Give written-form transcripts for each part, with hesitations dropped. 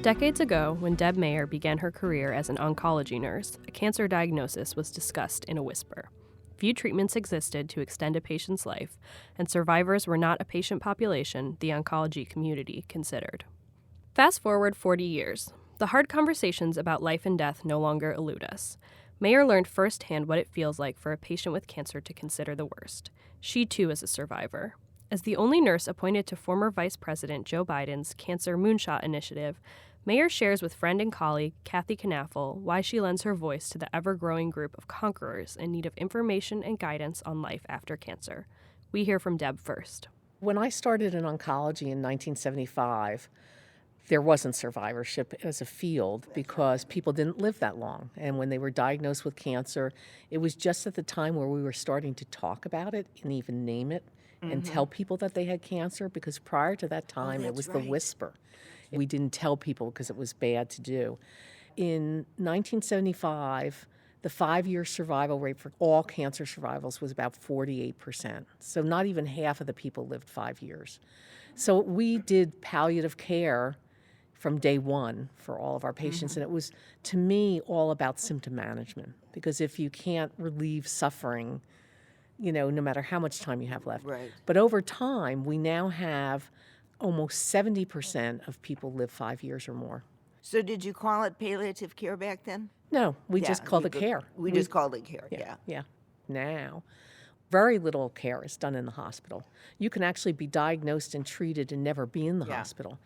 Decades ago, when Deb Mayer began her career as an oncology nurse, a cancer diagnosis was discussed in a whisper. Few treatments existed to extend a patient's life, and survivors were not a patient population the oncology community considered. Fast forward 40 years. The hard conversations about life and death no longer elude us. Mayer learned firsthand what it feels like for a patient with cancer to consider the worst. She, too, is a survivor. As the only nurse appointed to former Vice President Joe Biden's Cancer Moonshot initiative, Mayer shares with friend and colleague Kathy Knafl why she lends her voice to the ever-growing group of conquerors in need of information and guidance on life after cancer. We hear from Deb first. When I started in oncology in 1975, there wasn't survivorship as a field because people didn't live that long. And when they were diagnosed with cancer, it was just at the time where we were starting to talk about it and even name it and tell people that they had cancer, because prior to that time, it was the whisper. We didn't tell people because it was bad to do. In 1975, the 5-year survival rate for all cancer survivals was about 48%. So not even half of the people lived 5 years. So we did palliative care from day one for all of our patients. And it was, to me, all about symptom management. Because if you can't relieve suffering, no matter how much time you have left. Right. But over time, we now have almost 70% of people live 5 years or more. So did you call it palliative care back then? No, we Yeah, just called you it could- care. We just called it care, yeah. Yeah. Now, very little care is done in the hospital. You can actually be diagnosed and treated and never be in the Yeah. hospital.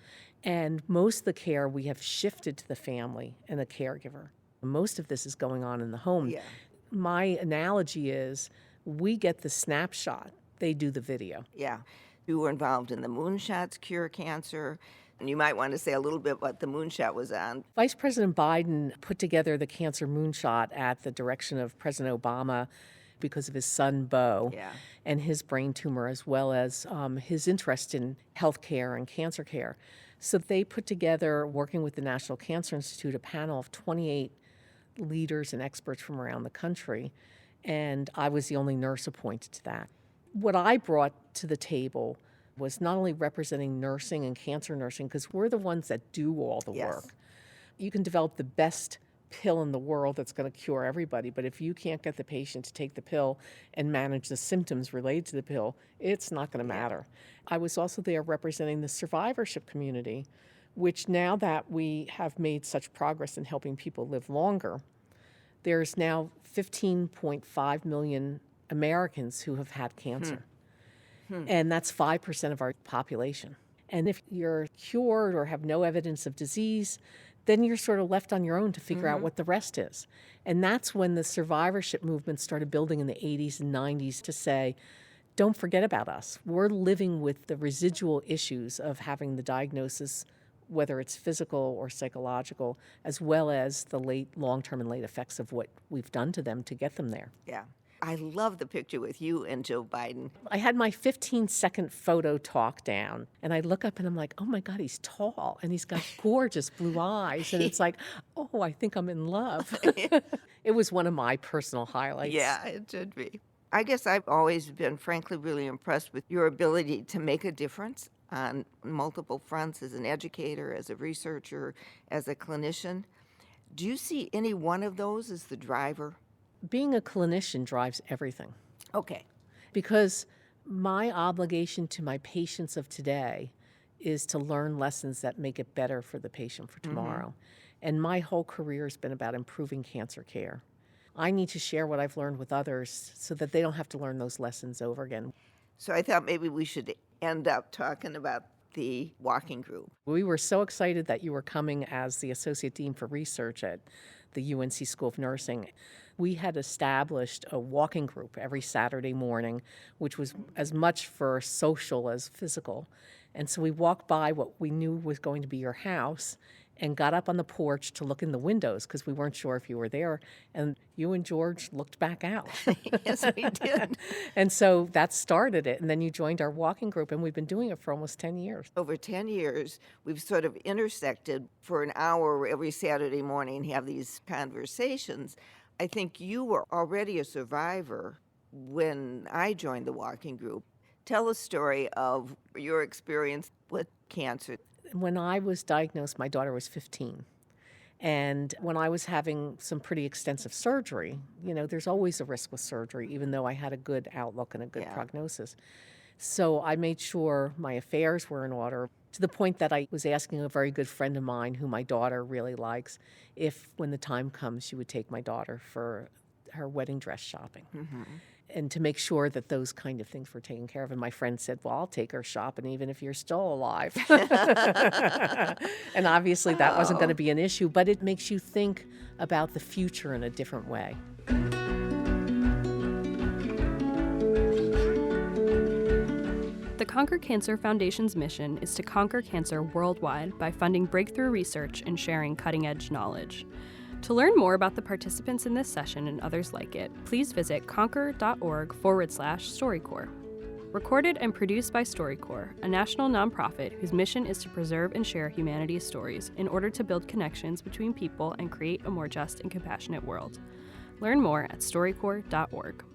And most of the care we have shifted to the family and the caregiver. Most of this is going on in the home. Yeah. My analogy is we get the snapshot, they do the video. Yeah. You were involved in the Moonshots Cure Cancer, and you might want to say a little bit what the Moonshot was on. Vice President Biden put together the Cancer Moonshot at the direction of President Obama because of his son, Beau, Yeah. and his brain tumor, as well as his interest in health care and cancer care. So they put together, working with the National Cancer Institute, a panel of 28 leaders and experts from around the country, and I was the only nurse appointed to that. What I brought to the table was not only representing nursing and cancer nursing, because we're the ones that do all the Yes. work. You can develop the best pill in the world that's going to cure everybody, but if you can't get the patient to take the pill and manage the symptoms related to the pill, it's not going to matter. I was also there representing the survivorship community, which now that we have made such progress in helping people live longer, there's now 15.5 million Americans who have had cancer. And that's 5% of our population. And if you're cured or have no evidence of disease, then you're sort of left on your own to figure out what the rest is. And that's when the survivorship movement started building in the 80s and 90s to say, don't forget about us. We're living with the residual issues of having the diagnosis, whether it's physical or psychological, as well as the long-term and late effects of what we've done to them to get them there. Yeah. I love the picture with you and Joe Biden. I had my 15-second photo talk down, and I look up and I'm like, oh my God, he's tall, and he's got gorgeous blue eyes. And it's like, oh, I think I'm in love. It was one of my personal highlights. Yeah, it should be. I guess I've always been, frankly, really impressed with your ability to make a difference on multiple fronts as an educator, as a researcher, as a clinician. Do you see any one of those as the driver? Being a clinician drives everything. Okay. Because my obligation to my patients of today is to learn lessons that make it better for the patient for tomorrow. And my whole career has been about improving cancer care. I need to share what I've learned with others so that they don't have to learn those lessons over again. So I thought maybe we should end up talking about the walking group. We were so excited that you were coming as the Associate Dean for Research at the UNC School of Nursing. We had established a walking group every Saturday morning, which was as much for social as physical. And so we walked by what we knew was going to be your house and got up on the porch to look in the windows because we weren't sure if you were there. And you and George looked back out. Yes, we did. And so that started it. And then you joined our walking group, and we've been doing it for almost 10 years. Over 10 years, we've sort of intersected for an hour every Saturday morning and have these conversations. I think you were already a survivor when I joined the walking group. Tell a story of your experience with cancer. When I was diagnosed, my daughter was 15. And when I was having some pretty extensive surgery, there's always a risk with surgery, even though I had a good outlook and a good prognosis. So I made sure my affairs were in order, to the point that I was asking a very good friend of mine, who my daughter really likes, if when the time comes, she would take my daughter for her wedding dress shopping. And to make sure that those kind of things were taken care of. And my friend said, well, I'll take her shopping even if you're still alive. And obviously that wasn't going to be an issue, but it makes you think about the future in a different way. The Conquer Cancer Foundation's mission is to conquer cancer worldwide by funding breakthrough research and sharing cutting-edge knowledge. To learn more about the participants in this session and others like it, please visit conquer.org/StoryCorps. Recorded and produced by StoryCorps, a national nonprofit whose mission is to preserve and share humanity's stories in order to build connections between people and create a more just and compassionate world. Learn more at StoryCorps.org.